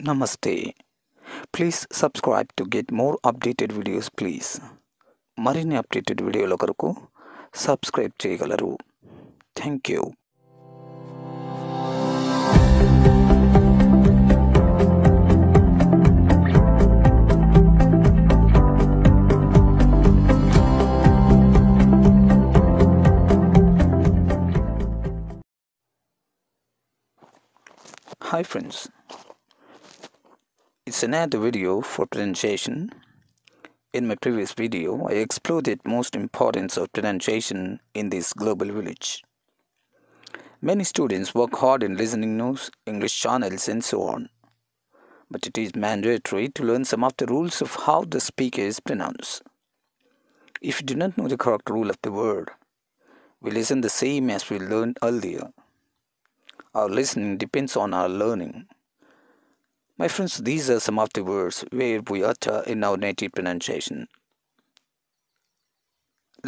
Namaste. Please subscribe to get more updated videos please. మరిన్ని updated వీడియోల కొరకు subscribe చేయగలరు. Thank you. Hi friends. It's another video for pronunciation. In my previous video, I explored the most importance of pronunciation in this global village. Many students work hard in listening notes, English channels and so on. But it is mandatory to learn some of the rules of how the speaker is pronounced. If you do not know the correct rule of the word, we listen the same as we learned earlier. Our listening depends on our learning. My friends, these are some of the words where we utter in our native pronunciation.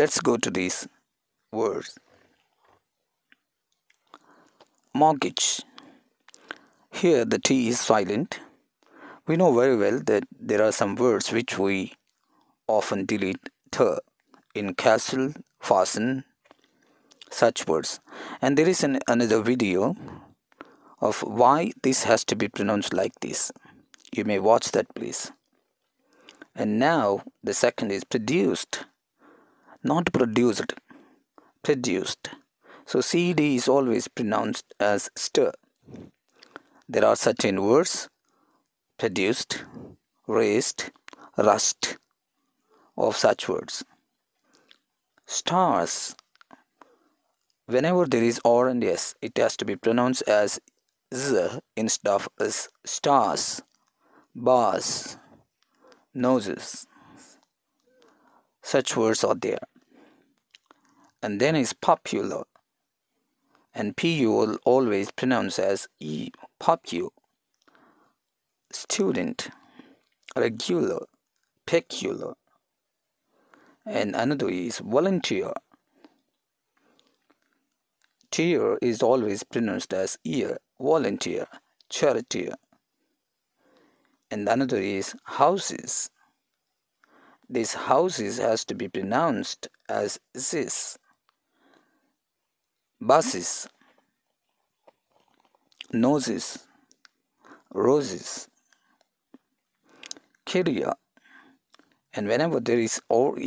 Let's go to these words. Mortgage. Here the T is silent. We know very well that there are some words which we often delete th in castle, fasten, such words. And there is another video of why this has to be pronounced like this. You may watch that please. And now the second is produced, not produced, produced. So CD is always pronounced as st. There are certain words, produced, raised, rust, of such words. Stars. Whenever there is R and S, it has to be pronounced as Z instead of S. Stars, bars, noses, such words are there. And then is popular, and PU will always pronounce as E, popu. Student, regular, peculiar, and another is volunteer. Tear is always pronounced as ear, volunteer, charioteer. And another is houses. This houses has to be pronounced as this. Buses, noses, roses, career. And whenever there is or,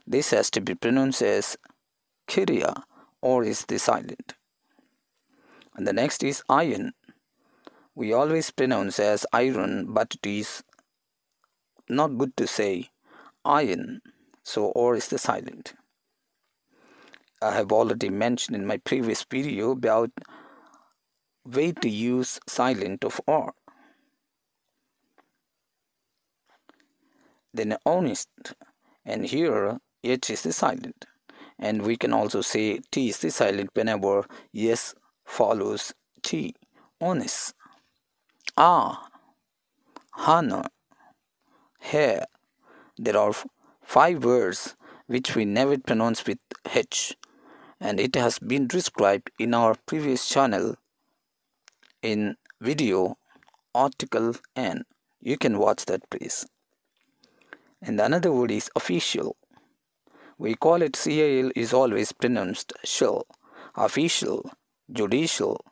this has to be pronounced as career. Or is the silent. And the next is iron. We always pronounce as iron, but it is not good to say iron, so or is the silent. I have already mentioned in my previous video about way to use silent of or. Then honest, and here H is the silent. And we can also say T is the silent whenever yes follows T. Honest. Hana, hair. There are 5 words which we never pronounce with H, and it has been described in our previous channel in video article N. You can watch that please. And another word is official. We call it CIL is always pronounced shall, official, judicial,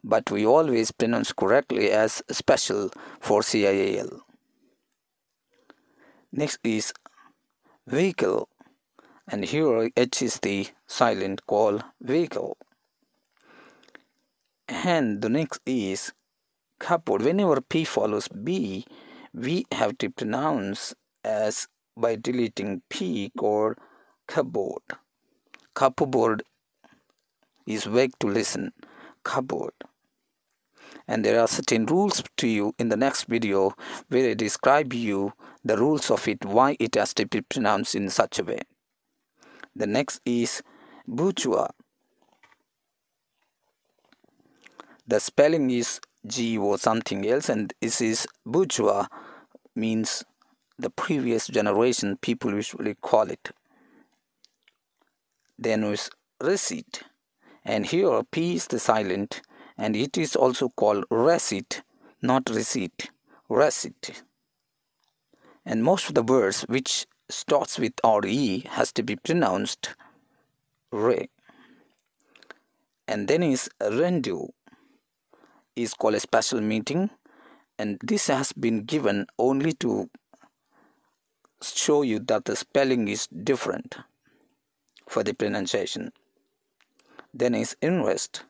but we always pronounce correctly as special for CIL. Next is vehicle, and here H is the silent call vehicle. And the next is cupboard. Whenever P follows B, we have to pronounce as by deleting P or cupboard. Cupboard is vague to listen. Cupboard. And there are certain rules to you in the next video where I describe you the rules of it, why it has to be pronounced in such a way. The next is bourgeois. The spelling is G or something else, and this is bourgeois means the previous generation people usually call it. Then is receipt, and here P is the silent, and it is also called receipt not receipt, receipt. And most of the words which starts with RE has to be pronounced re. And then is rendu is called a special meeting, and this has been given only to show you that the spelling is different for the pronunciation. Then is inrest.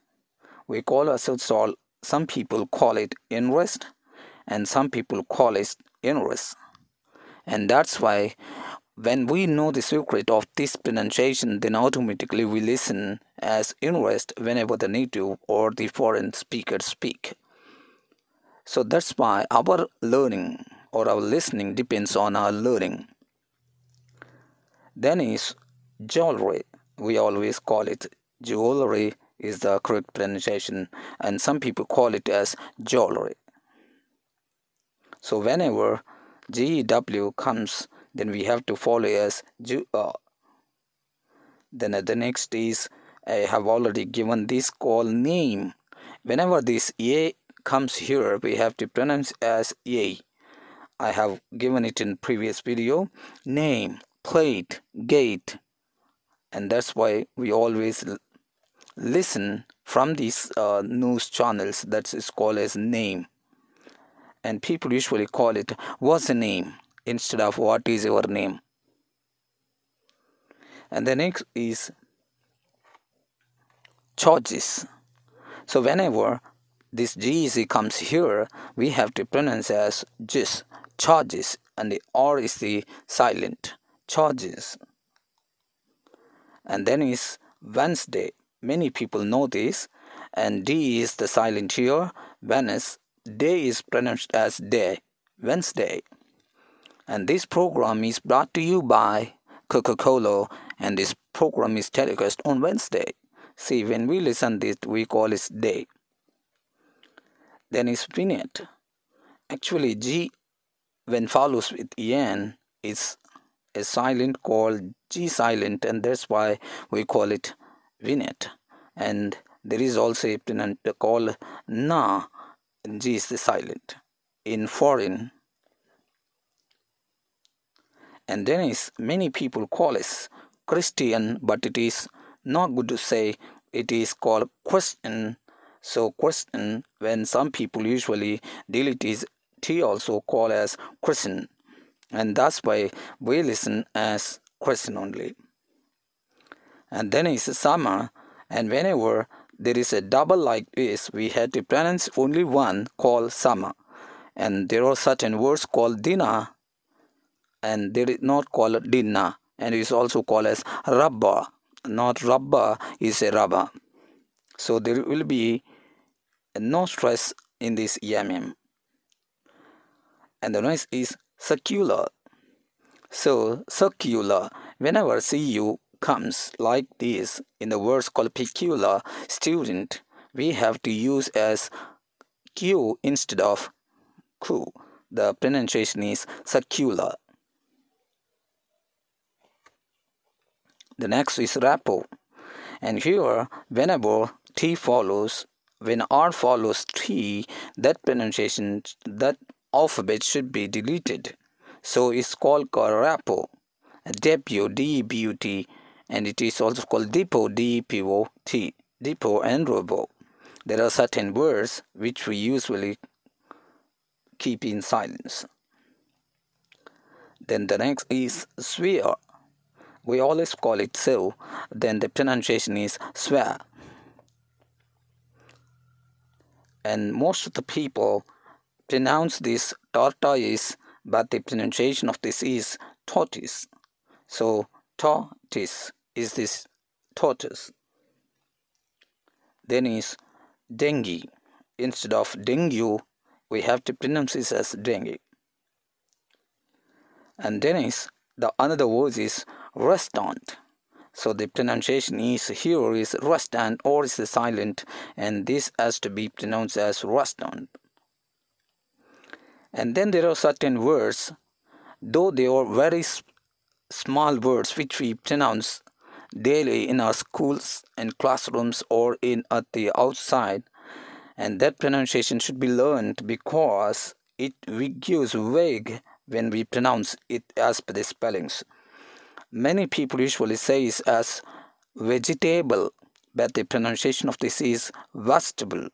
We call ourselves all, some people call it inrest and some people call it inrest. And that's why when we know the secret of this pronunciation, then automatically we listen as inrest whenever the native or the foreign speakers speak. So that's why our learning or our listening depends on our learning. Then is jewelry. We always call it jewelry is the correct pronunciation, and some people call it as jewelry. So whenever GEW comes, then we have to follow as Then the next is, I have already given this call name. Whenever this A comes here, we have to pronounce as A. I have given it in previous video. Name, plate, gate. And that's why we always listen from these news channels that is called as name. And people usually call it what's the name instead of what is your name. And the next is charges. So whenever this GEC comes here, we have to pronounce as just charges, and the R is the silent, charges. And then is Wednesday. Many people know this, and D is the silent here. Venice, day is pronounced as day, Wednesday. And this program is brought to you by Coca-Cola, and this program is telecast on Wednesday. See, when we listen this, we call it day. Then is vignette. Actually, G when follows with en is a silent called G silent, and that's why we call it vignette. And there is also a pronoun called na, and G is the silent in foreign. And then is many people call it Christian, but it is not good to say it is called question. So question, when some people usually delete is T also call as Christian, and that's why we listen as Christian only. And then is summer, and whenever there is a double like this, we had to pronounce only one called summer. And there are certain words called dinner, and there is not called dinner, and it is also called as rubber. Not rubber is a rubber. So there will be no stress in this EMM. And the next is circular. So circular, whenever CU comes like this in the words called peculiar, student, we have to use as Q instead of Q. The pronunciation is circular. The next is repo. And here, whenever T follows, when R follows T, that pronunciation, that alphabet should be deleted. So it's called repo, debut, D-E-B-U-T, and it is also called depot, D-E-P-O-T, depot and robo. There are certain words which we usually keep in silence. Then the next is sphere. We always call it so, then the pronunciation is swear. And most of the people pronounce this tortoise, but the pronunciation of this is tortoise. So tortoise is this tortoise. Then is dengue. Instead of dengue, we have to pronounce this as dengue. And then is the another word is restaurant. So the pronunciation is here is restaurant, or is silent, and this has to be pronounced as restaurant. And then there are certain words, though they are very small words which we pronounce daily in our schools and classrooms or in at the outside, and that pronunciation should be learned because it gives vague when we pronounce it as per the spellings. Many people usually say it as vegetable, but the pronunciation of this is vegetable.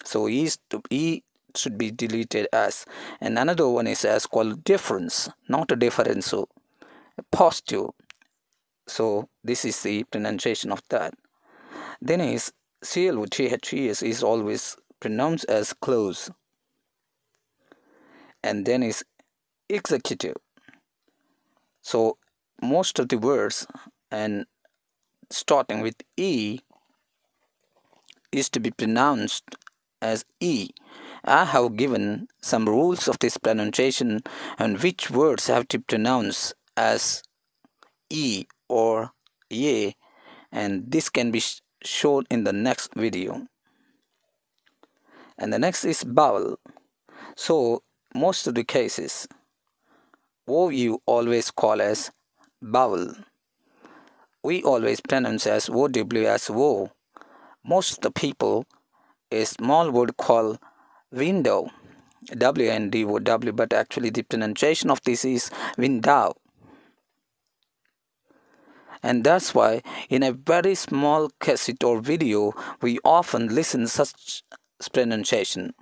So E should be deleted as. And another one is as called difference, not a difference, so positive. So this is the pronunciation of that. Then is CLOTHES is always pronounced as close. And then is executive. So most of the words and starting with E is to be pronounced as E. I have given some rules of this pronunciation and which words have to pronounce as E or ye, and this can be shown in the next video. And the next is vowel. So most of the cases O you always call as vowel. We always pronounce as OW as O. Most of the people a small word called window, WNDOW, but actually the pronunciation of this is window. And that's why in a very small cassette or video we often listen such pronunciation.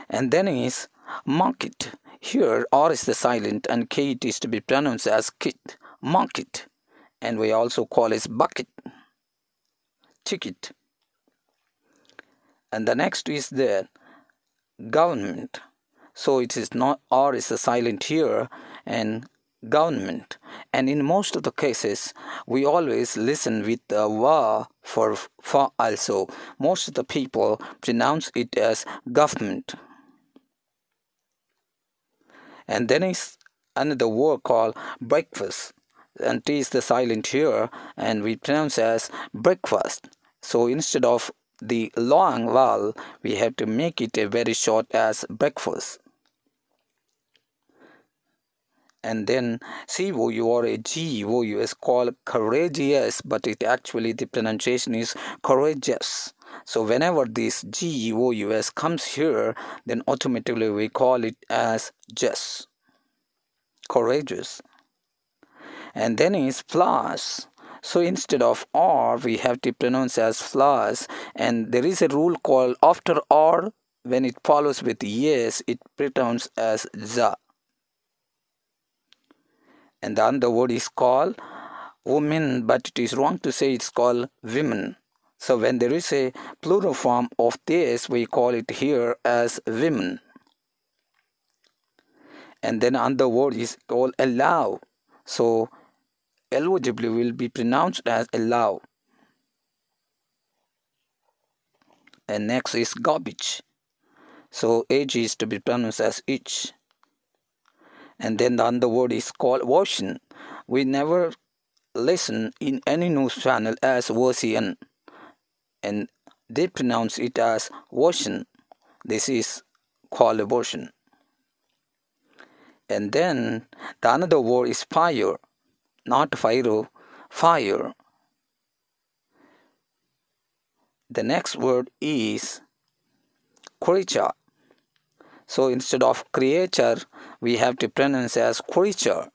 And then is market. Here R is the silent and K it is to be pronounced as kit, market. And we also call it bucket, ticket. And the next is there government. So it is not R is the silent here and government. And in most of the cases we always listen with the wa for fa also. Most of the people pronounce it as government. And then is another word called breakfast, and T is the silent here and we pronounce as breakfast. So instead of the long vowel we have to make it a very short as breakfast. And then COU or a GOU is called courageous, but it actually the pronunciation is courageous. So whenever this GOUS comes here, then automatically we call it as just, courageous. And then is flowers. So instead of R we have to pronounce as flowers, and there is a rule called after R when it follows with yes it pronounced as za. And the other word is called women, but it is wrong to say it's called women. So when there is a plural form of this we call it here as women. And then another word is called allow. So LOW will be pronounced as allow. And next is garbage. So AG is to be pronounced as each. And then the other word is called version. We never listen in any news channel as version, and they pronounce it as version. This is called a version. And then the another word is fire, not fire, fire. The next word is creature. So instead of creature we have to pronounce as creature.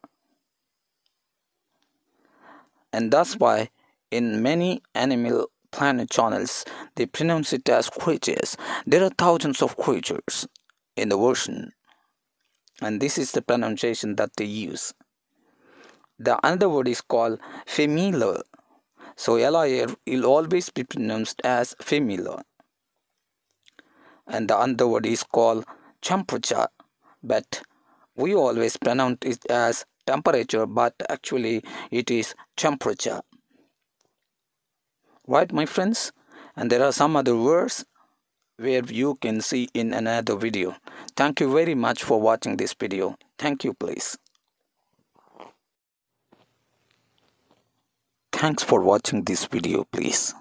And that's why in many Animal Planet channels they pronounce it as creatures. There are thousands of creatures in the version, and this is the pronunciation that they use. The another word is called familiar. So LIR will always be pronounced as familiar. And the other word is called temperature, but we always pronounce it as temperature, but actually it is temperature. Right, my friends? And there are some other words where you can see in another video. Thank you very much for watching this video. Thank you, please. Thanks for watching this video, please.